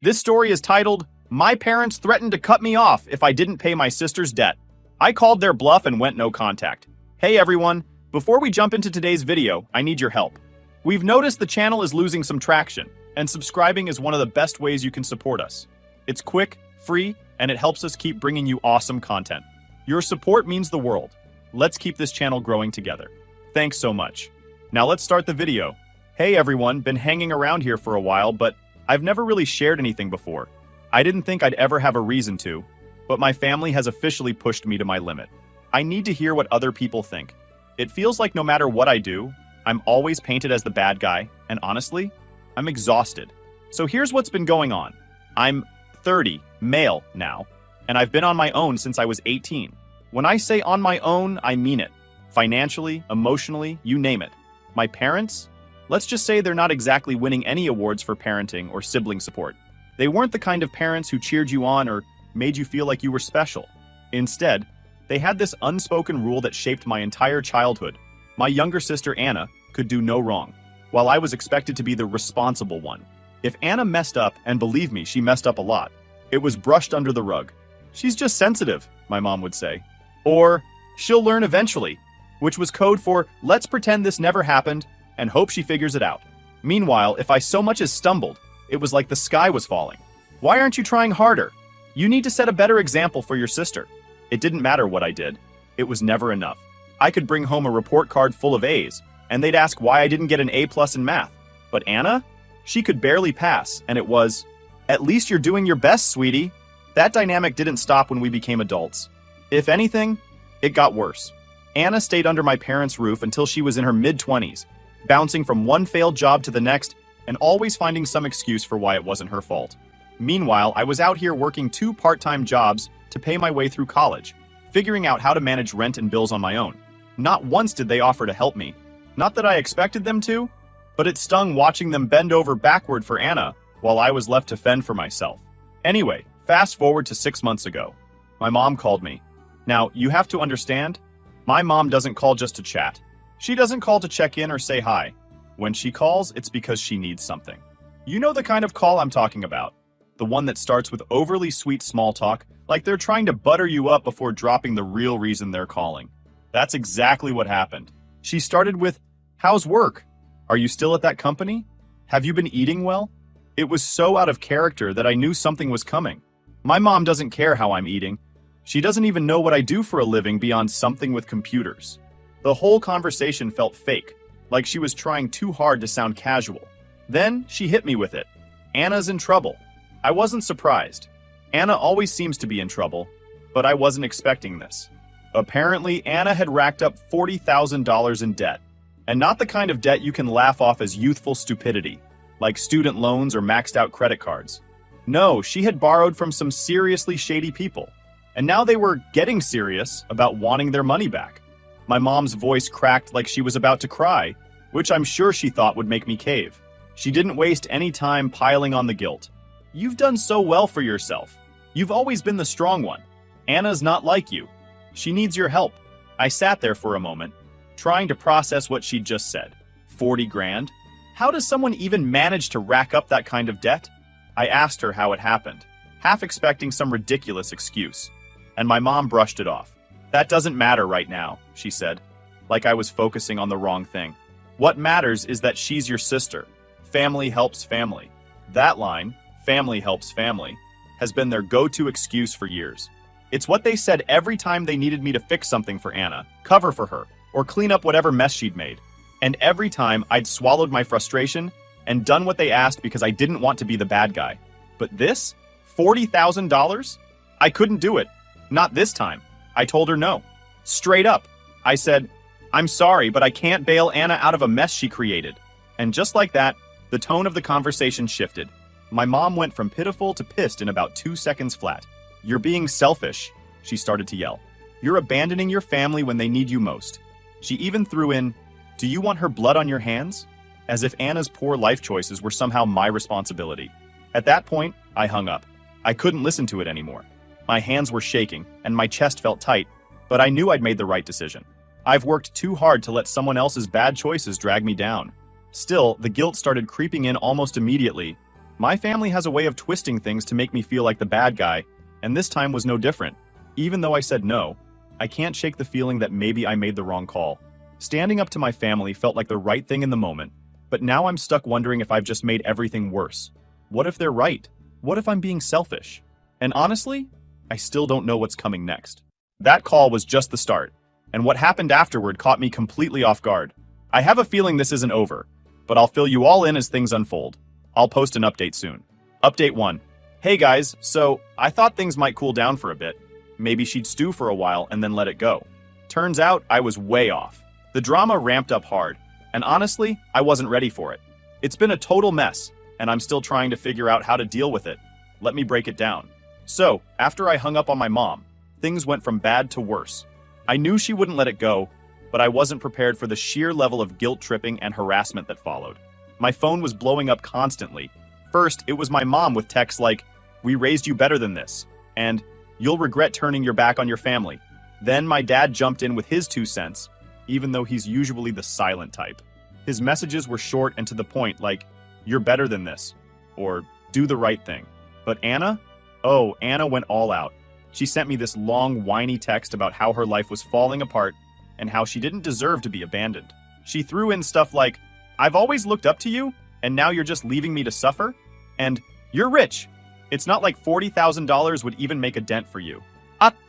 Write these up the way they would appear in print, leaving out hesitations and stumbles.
This story is titled, My Parents Threatened to Cut Me Off If I Didn't Pay My Sister's Debt. I called their bluff and went no contact. Hey everyone, before we jump into today's video, I need your help. We've noticed the channel is losing some traction, and subscribing is one of the best ways you can support us. It's quick, free, and it helps us keep bringing you awesome content. Your support means the world. Let's keep this channel growing together. Thanks so much. Now let's start the video. Hey everyone, been hanging around here for a while, but I've never really shared anything before. I didn't think I'd ever have a reason to, but my family has officially pushed me to my limit. I need to hear what other people think. It feels like no matter what I do, I'm always painted as the bad guy, and honestly, I'm exhausted. So here's what's been going on. I'm 30, male now, and I've been on my own since I was 18. When I say on my own, I mean it. Financially, emotionally, you name it. My parents? Let's just say they're not exactly winning any awards for parenting or sibling support. They weren't the kind of parents who cheered you on or made you feel like you were special. Instead, they had this unspoken rule that shaped my entire childhood. My younger sister, Anna, could do no wrong, while I was expected to be the responsible one. If Anna messed up, and believe me, she messed up a lot, it was brushed under the rug. She's just sensitive, my mom would say. Or, she'll learn eventually, which was code for, let's pretend this never happened, and hope she figures it out. Meanwhile, if I so much as stumbled, it was like the sky was falling. Why aren't you trying harder? You need to set a better example for your sister. It didn't matter what I did. It was never enough. I could bring home a report card full of A's, and they'd ask why I didn't get an A+ in math. But Anna? She could barely pass, and it was, at least you're doing your best, sweetie. That dynamic didn't stop when we became adults. If anything, it got worse. Anna stayed under my parents' roof until she was in her mid-20s, bouncing from one failed job to the next, and always finding some excuse for why it wasn't her fault. Meanwhile, I was out here working 2 part-time jobs to pay my way through college, figuring out how to manage rent and bills on my own. Not once did they offer to help me. Not that I expected them to, but it stung watching them bend over backward for Anna while I was left to fend for myself. Anyway, fast forward to 6 months ago. My mom called me. Now, you have to understand, my mom doesn't call just to chat. She doesn't call to check in or say hi. When she calls, it's because she needs something. You know the kind of call I'm talking about. The one that starts with overly sweet small talk, like they're trying to butter you up before dropping the real reason they're calling. That's exactly what happened. She started with, "How's work? Are you still at that company? Have you been eating well?" It was so out of character that I knew something was coming. My mom doesn't care how I'm eating. She doesn't even know what I do for a living beyond something with computers. The whole conversation felt fake, like she was trying too hard to sound casual. Then she hit me with it. Anna's in trouble. I wasn't surprised. Anna always seems to be in trouble, but I wasn't expecting this. Apparently, Anna had racked up $40,000 in debt. And not the kind of debt you can laugh off as youthful stupidity, like student loans or maxed out credit cards. No, she had borrowed from some seriously shady people. And now they were getting serious about wanting their money back. My mom's voice cracked like she was about to cry, which I'm sure she thought would make me cave. She didn't waste any time piling on the guilt. You've done so well for yourself. You've always been the strong one. Anna's not like you. She needs your help. I sat there for a moment, trying to process what she'd just said. 40 grand? How does someone even manage to rack up that kind of debt? I asked her how it happened, half expecting some ridiculous excuse. And my mom brushed it off. That doesn't matter right now, she said, like I was focusing on the wrong thing. What matters is that she's your sister. Family helps family. That line, family helps family, has been their go-to excuse for years. It's what they said every time they needed me to fix something for Anna, cover for her, or clean up whatever mess she'd made. And every time I'd swallowed my frustration and done what they asked because I didn't want to be the bad guy. But this? $40,000? I couldn't do it. Not this time. I told her no. Straight up. I said, "I'm sorry, but I can't bail Anna out of a mess she created." And just like that, the tone of the conversation shifted. My mom went from pitiful to pissed in about 2 seconds flat. "You're being selfish," she started to yell. "You're abandoning your family when they need you most." She even threw in, "Do you want her blood on your hands?" As if Anna's poor life choices were somehow my responsibility. At that point, I hung up. I couldn't listen to it anymore. My hands were shaking, and my chest felt tight, but I knew I'd made the right decision. I've worked too hard to let someone else's bad choices drag me down. Still, the guilt started creeping in almost immediately, My family has a way of twisting things to make me feel like the bad guy, and this time was no different. Even though I said no, I can't shake the feeling that maybe I made the wrong call. Standing up to my family felt like the right thing in the moment, but now I'm stuck wondering if I've just made everything worse. What if they're right? What if I'm being selfish? And honestly, I still don't know what's coming next. That call was just the start, and what happened afterward caught me completely off guard. I have a feeling this isn't over, but I'll fill you all in as things unfold. I'll post an update soon. Update 1. Hey guys, so I thought things might cool down for a bit. Maybe she'd stew for a while and then let it go. Turns out I was way off. The drama ramped up hard, and honestly, I wasn't ready for it. It's been a total mess, and I'm still trying to figure out how to deal with it. Let me break it down. So, after I hung up on my mom, things went from bad to worse. I knew she wouldn't let it go, but I wasn't prepared for the sheer level of guilt tripping and harassment that followed. My phone was blowing up constantly. First, it was my mom with texts like, "We raised you better than this," and "You'll regret turning your back on your family." Then my dad jumped in with his 2 cents, even though he's usually the silent type. His messages were short and to the point, like, "You're better than this," or "Do the right thing." But Anna? Oh, Anna went all out. She sent me this long, whiny text about how her life was falling apart and how she didn't deserve to be abandoned. She threw in stuff like, "I've always looked up to you, and now you're just leaving me to suffer?" And, "You're rich. It's not like $40,000 would even make a dent for you."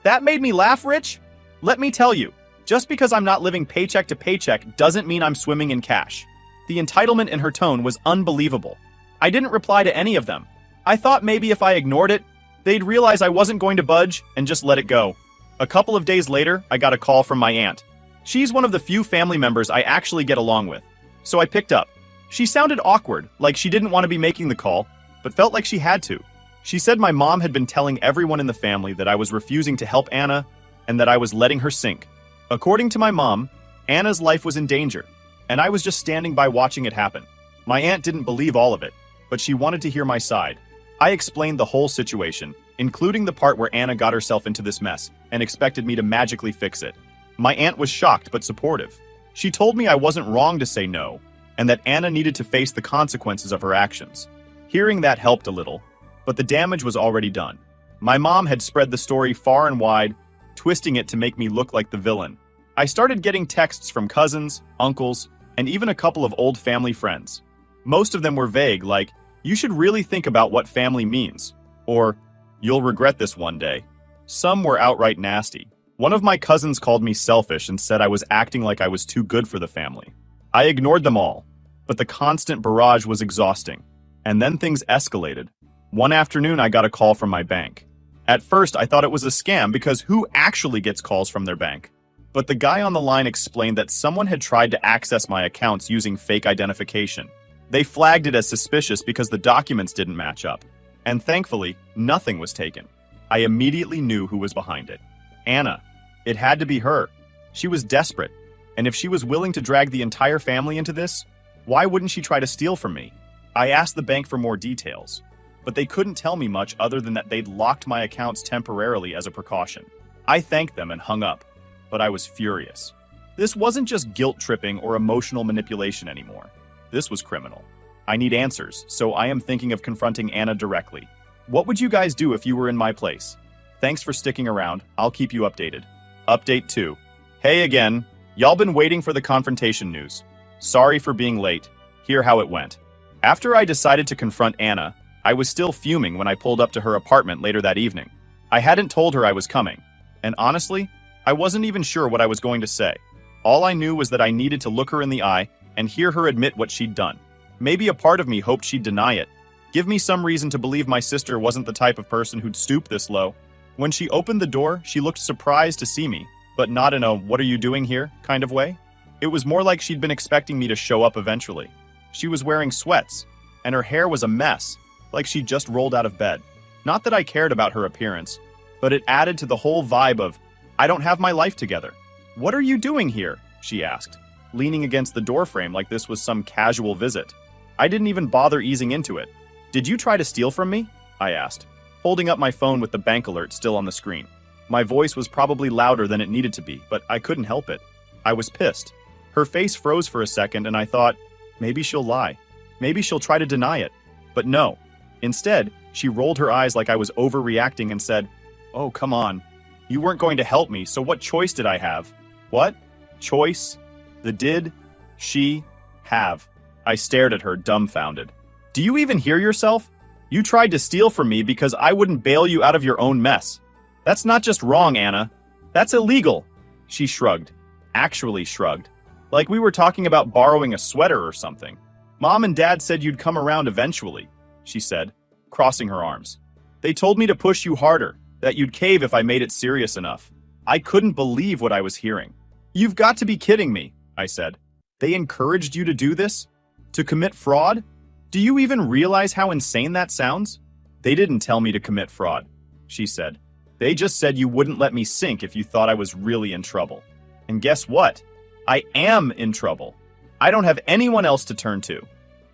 That made me laugh, Rich. Let me tell you, just because I'm not living paycheck to paycheck doesn't mean I'm swimming in cash. The entitlement in her tone was unbelievable. I didn't reply to any of them. I thought maybe if I ignored it, they'd realize I wasn't going to budge and just let it go. A couple of days later, I got a call from my aunt. She's one of the few family members I actually get along with. So I picked up. She sounded awkward, like she didn't want to be making the call, but felt like she had to. She said my mom had been telling everyone in the family that I was refusing to help Anna and that I was letting her sink. According to my mom, Anna's life was in danger, and I was just standing by watching it happen. My aunt didn't believe all of it, but she wanted to hear my side. I explained the whole situation, including the part where Anna got herself into this mess and expected me to magically fix it. My aunt was shocked but supportive. She told me I wasn't wrong to say no, and that Anna needed to face the consequences of her actions. Hearing that helped a little, but the damage was already done. My mom had spread the story far and wide, twisting it to make me look like the villain. I started getting texts from cousins, uncles, and even a couple of old family friends. Most of them were vague, like, "You should really think about what family means," or "You'll regret this one day." Some were outright nasty. One of my cousins called me selfish and said I was acting like I was too good for the family. I ignored them all, but the constant barrage was exhausting. And then things escalated. One afternoon, I got a call from my bank. At first, I thought it was a scam because who actually gets calls from their bank? But the guy on the line explained that someone had tried to access my accounts using fake identification. They flagged it as suspicious because the documents didn't match up. And thankfully, nothing was taken. I immediately knew who was behind it. Anna. It had to be her. She was desperate. And if she was willing to drag the entire family into this, why wouldn't she try to steal from me? I asked the bank for more details, but they couldn't tell me much other than that they'd locked my accounts temporarily as a precaution. I thanked them and hung up, but I was furious. This wasn't just guilt tripping or emotional manipulation anymore. This was criminal. I need answers, so I am thinking of confronting Anna directly. What would you guys do if you were in my place? Thanks for sticking around. I'll keep you updated. Update 2. Hey again. Y'all been waiting for the confrontation news. Sorry for being late. Hear how it went. After I decided to confront Anna, I was still fuming when I pulled up to her apartment later that evening. I hadn't told her I was coming, and honestly, I wasn't even sure what I was going to say. All I knew was that I needed to look her in the eye and hear her admit what she'd done. Maybe a part of me hoped she'd deny it. Give me some reason to believe my sister wasn't the type of person who'd stoop this low. When she opened the door, she looked surprised to see me, but not in a "what are you doing here" kind of way. It was more like she'd been expecting me to show up eventually. She was wearing sweats, and her hair was a mess, like she'd just rolled out of bed. Not that I cared about her appearance, but it added to the whole vibe of, I don't have my life together. "What are you doing here?" she asked, leaning against the doorframe like this was some casual visit. I didn't even bother easing into it. "Did you try to steal from me?" I asked, holding up my phone with the bank alert still on the screen. My voice was probably louder than it needed to be, but I couldn't help it. I was pissed. Her face froze for a second, and I thought, maybe she'll lie. Maybe she'll try to deny it. But no, Instead, she rolled her eyes like I was overreacting and said, "Oh, come on. You weren't going to help me, so what choice did I have?" "What? Choice? The did she have?" I stared at her, dumbfounded. "Do you even hear yourself? You tried to steal from me because I wouldn't bail you out of your own mess. That's not just wrong, Anna. That's illegal." She shrugged. Actually shrugged. Like we were talking about borrowing a sweater or something. "Mom and Dad said you'd come around eventually," she said, crossing her arms. "They told me to push you harder, that you'd cave if I made it serious enough." I couldn't believe what I was hearing. "You've got to be kidding me," I said. "They encouraged you to do this? To commit fraud? Do you even realize how insane that sounds?" "They didn't tell me to commit fraud," she said. "They just said you wouldn't let me sink if you thought I was really in trouble. And guess what? I am in trouble. I don't have anyone else to turn to."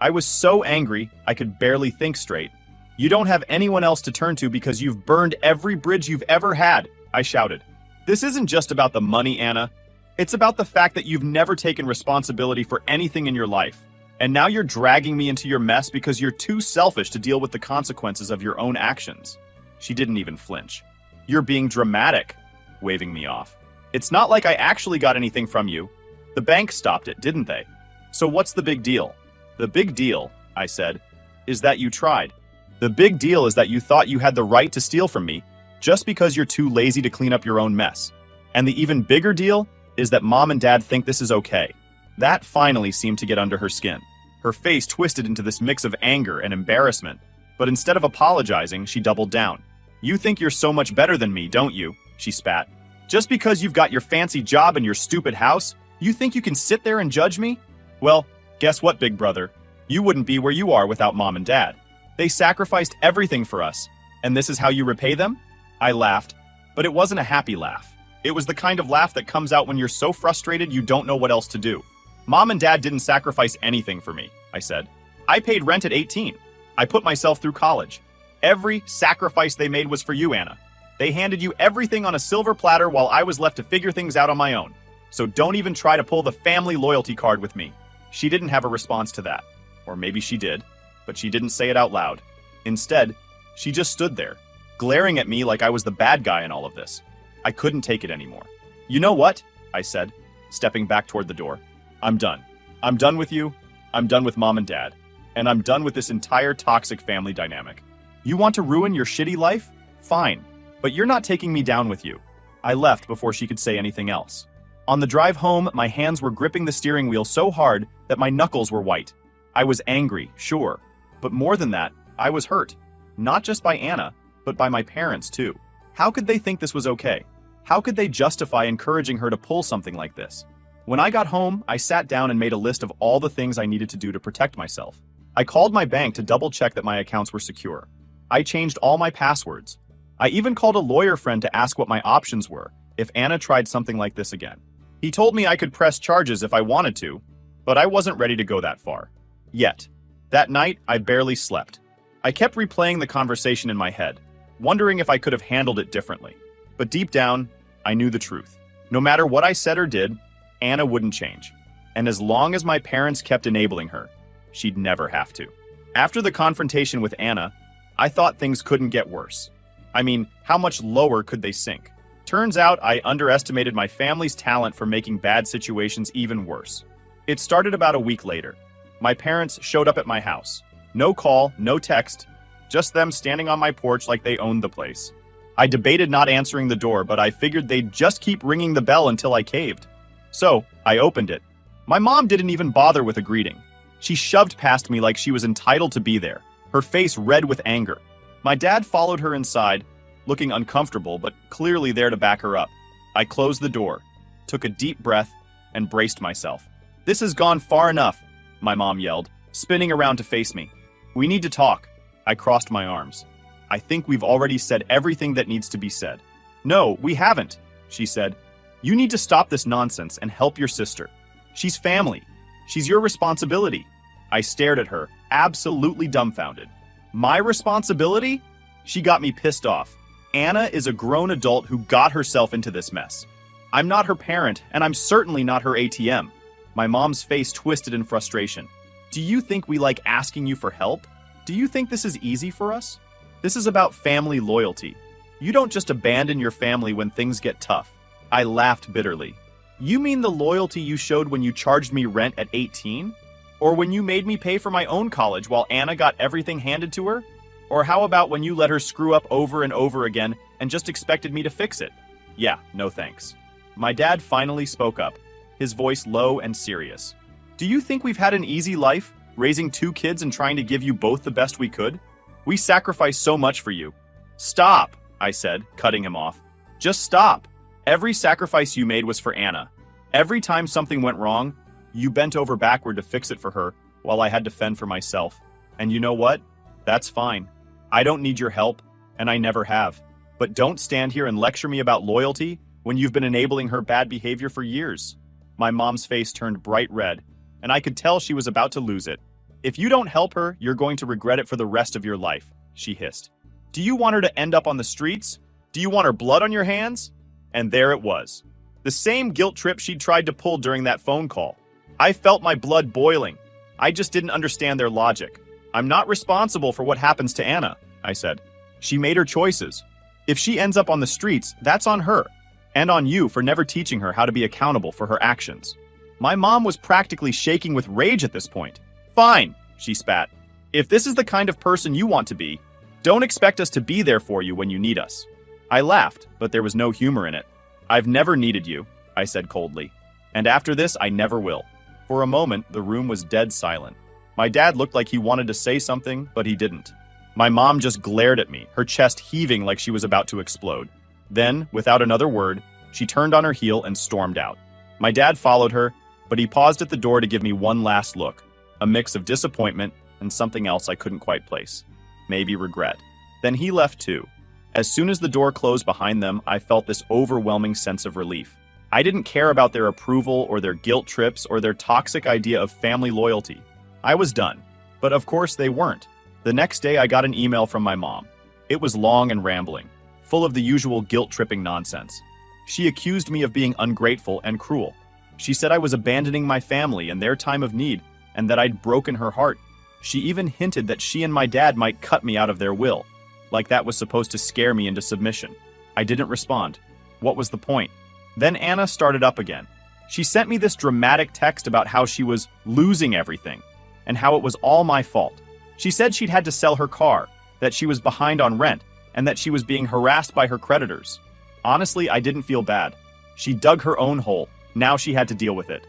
I was so angry, I could barely think straight. "You don't have anyone else to turn to because you've burned every bridge you've ever had," I shouted. "This isn't just about the money, Anna. It's about the fact that you've never taken responsibility for anything in your life. And now you're dragging me into your mess because you're too selfish to deal with the consequences of your own actions." She didn't even flinch. "You're being dramatic," waving me off. "It's not like I actually got anything from you. The bank stopped it, didn't they? So what's the big deal?" "The big deal," I said, "is that you tried. The big deal is that you thought you had the right to steal from me just because you're too lazy to clean up your own mess. And the even bigger deal is that Mom and Dad think this is okay." That finally seemed to get under her skin. Her face twisted into this mix of anger and embarrassment, but instead of apologizing, she doubled down. "You think you're so much better than me, don't you?" she spat. "Just because you've got your fancy job and your stupid house, you think you can sit there and judge me? Well, guess what, big brother? You wouldn't be where you are without Mom and Dad. They sacrificed everything for us, and this is how you repay them?" I laughed, but it wasn't a happy laugh. It was the kind of laugh that comes out when you're so frustrated you don't know what else to do. "Mom and Dad didn't sacrifice anything for me," I said. "I paid rent at 18. I put myself through college. Every sacrifice they made was for you, Anna. They handed you everything on a silver platter while I was left to figure things out on my own. So don't even try to pull the family loyalty card with me." She didn't have a response to that. Or maybe she did, but she didn't say it out loud. Instead, she just stood there, glaring at me like I was the bad guy in all of this. I couldn't take it anymore. "You know what?" I said, stepping back toward the door. "I'm done. I'm done with you. I'm done with Mom and Dad. And I'm done with this entire toxic family dynamic. You want to ruin your shitty life? Fine. But you're not taking me down with you." I left before she could say anything else. On the drive home, my hands were gripping the steering wheel so hard that my knuckles were white. I was angry, sure. But more than that, I was hurt. Not just by Anna, but by my parents too. How could they think this was okay? How could they justify encouraging her to pull something like this? When I got home, I sat down and made a list of all the things I needed to do to protect myself. I called my bank to double-check that my accounts were secure. I changed all my passwords. I even called a lawyer friend to ask what my options were if Anna tried something like this again. He told me I could press charges if I wanted to, but I wasn't ready to go that far. Yet. That night, I barely slept. I kept replaying the conversation in my head, wondering if I could have handled it differently. But deep down, I knew the truth. No matter what I said or did, Anna wouldn't change. And as long as my parents kept enabling her, she'd never have to. After the confrontation with Anna, I thought things couldn't get worse. I mean, how much lower could they sink? Turns out I underestimated my family's talent for making bad situations even worse. It started about a week later. My parents showed up at my house. No call, no text, just them standing on my porch like they owned the place. I debated not answering the door, but I figured they'd just keep ringing the bell until I caved. So, I opened it. My mom didn't even bother with a greeting. She shoved past me like she was entitled to be there, her face red with anger. My dad followed her inside, looking uncomfortable, but clearly there to back her up. I closed the door, took a deep breath, and braced myself. "This has gone far enough," my mom yelled, spinning around to face me. "We need to talk." I crossed my arms. "I think we've already said everything that needs to be said." "No, we haven't," she said. "You need to stop this nonsense and help your sister. She's family. She's your responsibility." I stared at her, absolutely dumbfounded. My responsibility? She got me pissed off. Anna is a grown adult who got herself into this mess. I'm not her parent, and I'm certainly not her ATM. My mom's face twisted in frustration. "Do you think we like asking you for help? Do you think this is easy for us? This is about family loyalty. You don't just abandon your family when things get tough. I laughed bitterly. You mean the loyalty you showed when you charged me rent at 18? Or when you made me pay for my own college while Anna got everything handed to her? Or how about when you let her screw up over and over again and just expected me to fix it? Yeah, no thanks. My dad finally spoke up, his voice low and serious. Do you think we've had an easy life, raising 2 kids and trying to give you both the best we could? We sacrificed so much for you. Stop, I said, cutting him off. Just stop. Every sacrifice you made was for Anna. Every time something went wrong, you bent over backward to fix it for her while I had to fend for myself. And you know what? That's fine. I don't need your help, and I never have. But don't stand here and lecture me about loyalty when you've been enabling her bad behavior for years. My mom's face turned bright red, and I could tell she was about to lose it. If you don't help her, you're going to regret it for the rest of your life, she hissed. Do you want her to end up on the streets? Do you want her blood on your hands? And there it was. The same guilt trip she'd tried to pull during that phone call. I felt my blood boiling. I just didn't understand their logic. I'm not responsible for what happens to Anna, I said. She made her choices. If she ends up on the streets, that's on her. And on you for never teaching her how to be accountable for her actions. My mom was practically shaking with rage at this point. Fine, she spat. If this is the kind of person you want to be, don't expect us to be there for you when you need us. I laughed, but there was no humor in it. I've never needed you, I said coldly. And after this, I never will. For a moment, the room was dead silent. My dad looked like he wanted to say something, but he didn't. My mom just glared at me, her chest heaving like she was about to explode. Then, without another word, she turned on her heel and stormed out. My dad followed her, but he paused at the door to give me one last look, a mix of disappointment and something else I couldn't quite place. Maybe regret. Then he left too. As soon as the door closed behind them, I felt this overwhelming sense of relief. I didn't care about their approval or their guilt trips or their toxic idea of family loyalty. I was done. But of course they weren't. The next day I got an email from my mom. It was long and rambling, full of the usual guilt-tripping nonsense. She accused me of being ungrateful and cruel. She said I was abandoning my family in their time of need and that I'd broken her heart. She even hinted that she and my dad might cut me out of their will, like that was supposed to scare me into submission. I didn't respond. What was the point? Then Anna started up again. She sent me this dramatic text about how she was losing everything and how it was all my fault. She said she'd had to sell her car, that she was behind on rent, and that she was being harassed by her creditors. Honestly, I didn't feel bad. She dug her own hole. Now she had to deal with it.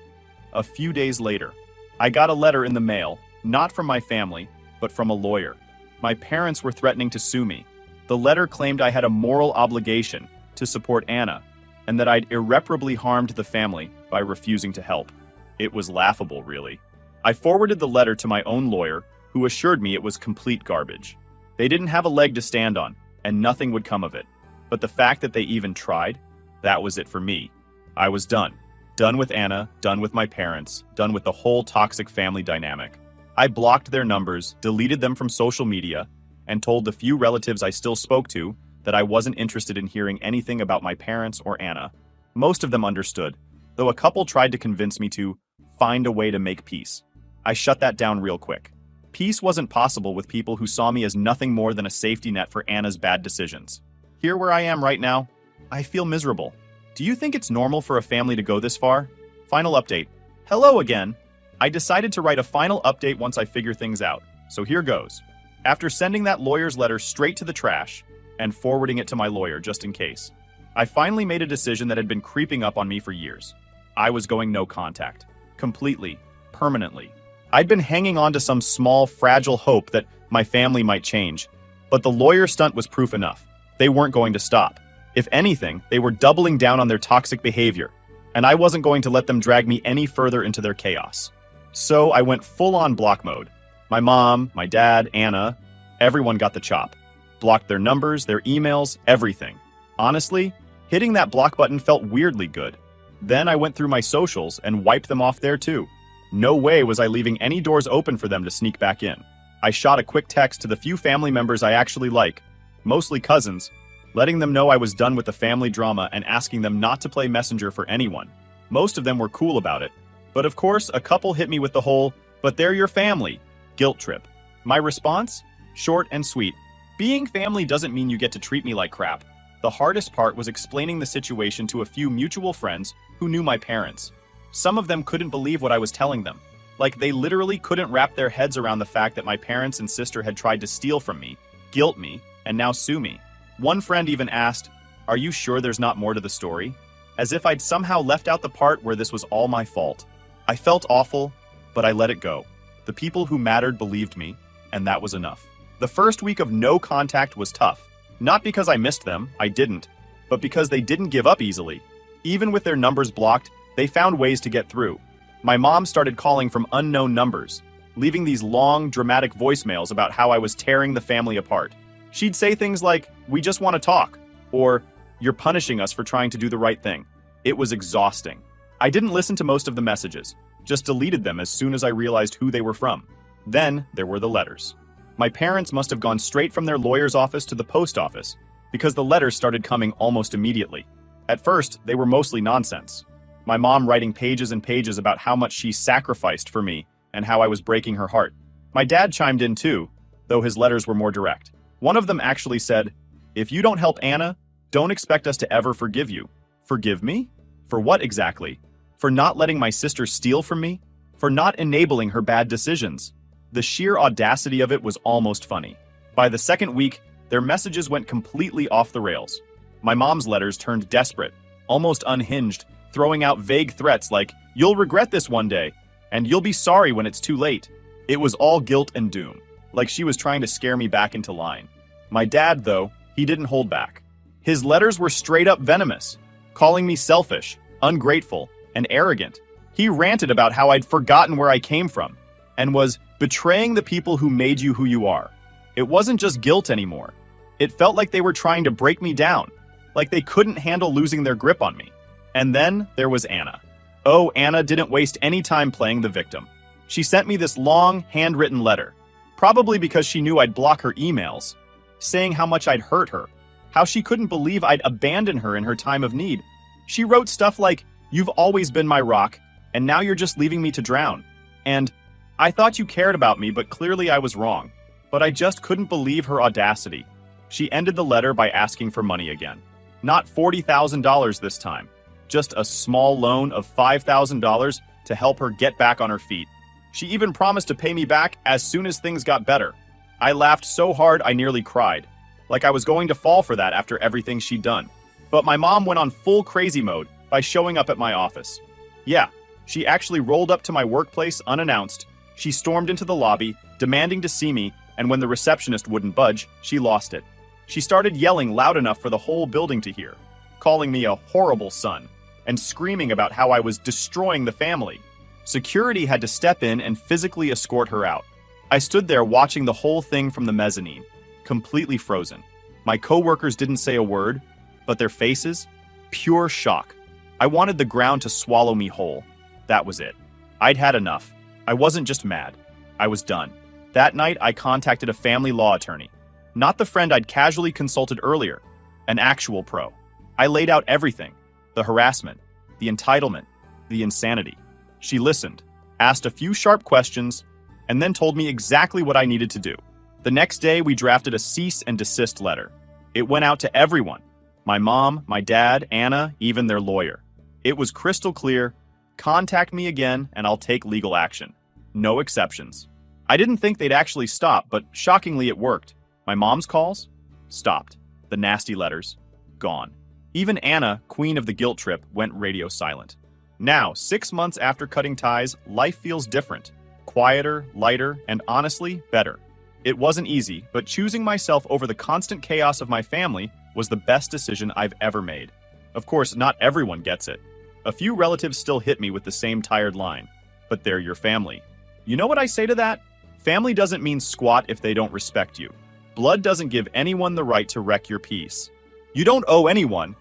A few days later, I got a letter in the mail, not from my family, but from a lawyer. My parents were threatening to sue me. The letter claimed I had a moral obligation to support Anna, and that I'd irreparably harmed the family by refusing to help. It was laughable, really. I forwarded the letter to my own lawyer, who assured me it was complete garbage. They didn't have a leg to stand on, and nothing would come of it. But the fact that they even tried, that was it for me. I was done. Done with Anna, done with my parents, done with the whole toxic family dynamic. I blocked their numbers, deleted them from social media, and told the few relatives I still spoke to that I wasn't interested in hearing anything about my parents or Anna. Most of them understood, though a couple tried to convince me to find a way to make peace. I shut that down real quick. Peace wasn't possible with people who saw me as nothing more than a safety net for Anna's bad decisions. Here where I am right now, I feel miserable. Do you think it's normal for a family to go this far? Final update. Hello again. I decided to write a final update once I figure things out, so here goes. After sending that lawyer's letter straight to the trash and forwarding it to my lawyer just in case, I finally made a decision that had been creeping up on me for years. I was going no contact. Completely. Permanently. I'd been hanging on to some small, fragile hope that my family might change, but the lawyer stunt was proof enough. They weren't going to stop. If anything, they were doubling down on their toxic behavior, and I wasn't going to let them drag me any further into their chaos. So I went full-on block mode. My mom, my dad, Anna, everyone got the chop. Blocked their numbers, their emails, everything. Honestly, hitting that block button felt weirdly good. Then I went through my socials and wiped them off there too. No way was I leaving any doors open for them to sneak back in. I shot a quick text to the few family members I actually like, mostly cousins, letting them know I was done with the family drama and asking them not to play messenger for anyone. Most of them were cool about it. But of course, a couple hit me with the whole, "but they're your family," guilt trip. My response? Short and sweet. Being family doesn't mean you get to treat me like crap. The hardest part was explaining the situation to a few mutual friends who knew my parents. Some of them couldn't believe what I was telling them. Like, they literally couldn't wrap their heads around the fact that my parents and sister had tried to steal from me, guilt me, and now sue me. One friend even asked, "Are you sure there's not more to the story?" As if I'd somehow left out the part where this was all my fault. I felt awful, but I let it go. The people who mattered believed me, and that was enough. The first week of no contact was tough. Not because I missed them, I didn't, but because they didn't give up easily. Even with their numbers blocked, they found ways to get through. My mom started calling from unknown numbers, leaving these long, dramatic voicemails about how I was tearing the family apart. She'd say things like, "We just want to talk," or "You're punishing us for trying to do the right thing." It was exhausting. I didn't listen to most of the messages, just deleted them as soon as I realized who they were from. Then there were the letters. My parents must have gone straight from their lawyer's office to the post office, because the letters started coming almost immediately. At first, they were mostly nonsense. My mom writing pages and pages about how much she sacrificed for me and how I was breaking her heart. My dad chimed in too, though his letters were more direct. One of them actually said, "If you don't help Anna, don't expect us to ever forgive you." Forgive me? For what exactly? For not letting my sister steal from me? For not enabling her bad decisions? The sheer audacity of it was almost funny. By the second week, their messages went completely off the rails. My mom's letters turned desperate, almost unhinged, throwing out vague threats like, "You'll regret this one day," and "You'll be sorry when it's too late." It was all guilt and doom, like she was trying to scare me back into line. My dad, though, he didn't hold back. His letters were straight up venomous, calling me selfish, ungrateful, and arrogant. He ranted about how I'd forgotten where I came from, and was betraying the people who made you who you are. It wasn't just guilt anymore. It felt like they were trying to break me down, like they couldn't handle losing their grip on me. And then there was Anna. Oh, Anna didn't waste any time playing the victim. She sent me this long, handwritten letter, probably because she knew I'd block her emails, saying how much I'd hurt her, how she couldn't believe I'd abandon her in her time of need. She wrote stuff like, "You've always been my rock, and now you're just leaving me to drown." And, "I thought you cared about me, but clearly I was wrong." But I just couldn't believe her audacity. She ended the letter by asking for money again. Not $40,000 this time, just a small loan of $5,000 to help her get back on her feet. She even promised to pay me back as soon as things got better. I laughed so hard I nearly cried, like I was going to fall for that after everything she'd done. But my mom went on full crazy mode by showing up at my office. Yeah, she actually rolled up to my workplace unannounced. She stormed into the lobby, demanding to see me, and when the receptionist wouldn't budge, she lost it. She started yelling loud enough for the whole building to hear, calling me a horrible son, and screaming about how I was destroying the family. Security had to step in and physically escort her out. I stood there watching the whole thing from the mezzanine, completely frozen. My coworkers didn't say a word, but their faces, pure shock. I wanted the ground to swallow me whole. That was it. I'd had enough. I wasn't just mad. I was done. That night, I contacted a family law attorney. Not the friend I'd casually consulted earlier, an actual pro. I laid out everything, the harassment, the entitlement, the insanity. She listened, asked a few sharp questions, and then told me exactly what I needed to do. The next day, we drafted a cease and desist letter. It went out to everyone. My mom, my dad, Anna, even their lawyer. It was crystal clear. Contact me again and I'll take legal action. No exceptions. I didn't think they'd actually stop, but shockingly it worked. My mom's calls? Stopped. The nasty letters? Gone. Even Anna, queen of the guilt trip, went radio silent. Now, 6 months after cutting ties, life feels different. Quieter, lighter, and honestly, better. It wasn't easy, but choosing myself over the constant chaos of my family was the best decision I've ever made. Of course, not everyone gets it. A few relatives still hit me with the same tired line, but they're your family. You know what I say to that? Family doesn't mean squat if they don't respect you. Blood doesn't give anyone the right to wreck your peace. You don't owe anyone,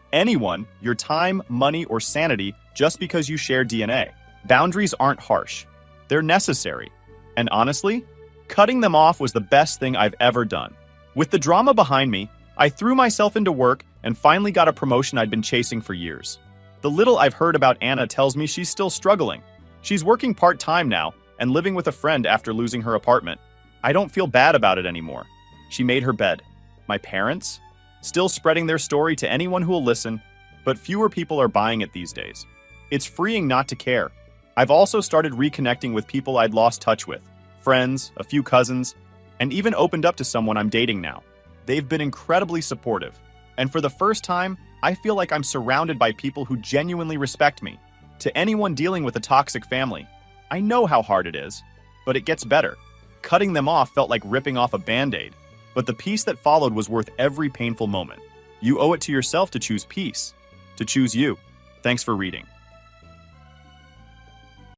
your time, money, or sanity just because you share DNA. Boundaries aren't harsh. They're necessary. And honestly, cutting them off was the best thing I've ever done. With the drama behind me, I threw myself into work and finally got a promotion I'd been chasing for years. The little I've heard about Anna tells me she's still struggling. She's working part-time now and living with a friend after losing her apartment. I don't feel bad about it anymore. She made her bed. My parents? Still spreading their story to anyone who will listen, but fewer people are buying it these days. It's freeing not to care. I've also started reconnecting with people I'd lost touch with, friends, a few cousins, and even opened up to someone I'm dating now. They've been incredibly supportive, and for the first time, I feel like I'm surrounded by people who genuinely respect me. To anyone dealing with a toxic family, I know how hard it is, but it gets better. Cutting them off felt like ripping off a band-aid, but the peace that followed was worth every painful moment. You owe it to yourself to choose peace, to choose you. Thanks for reading.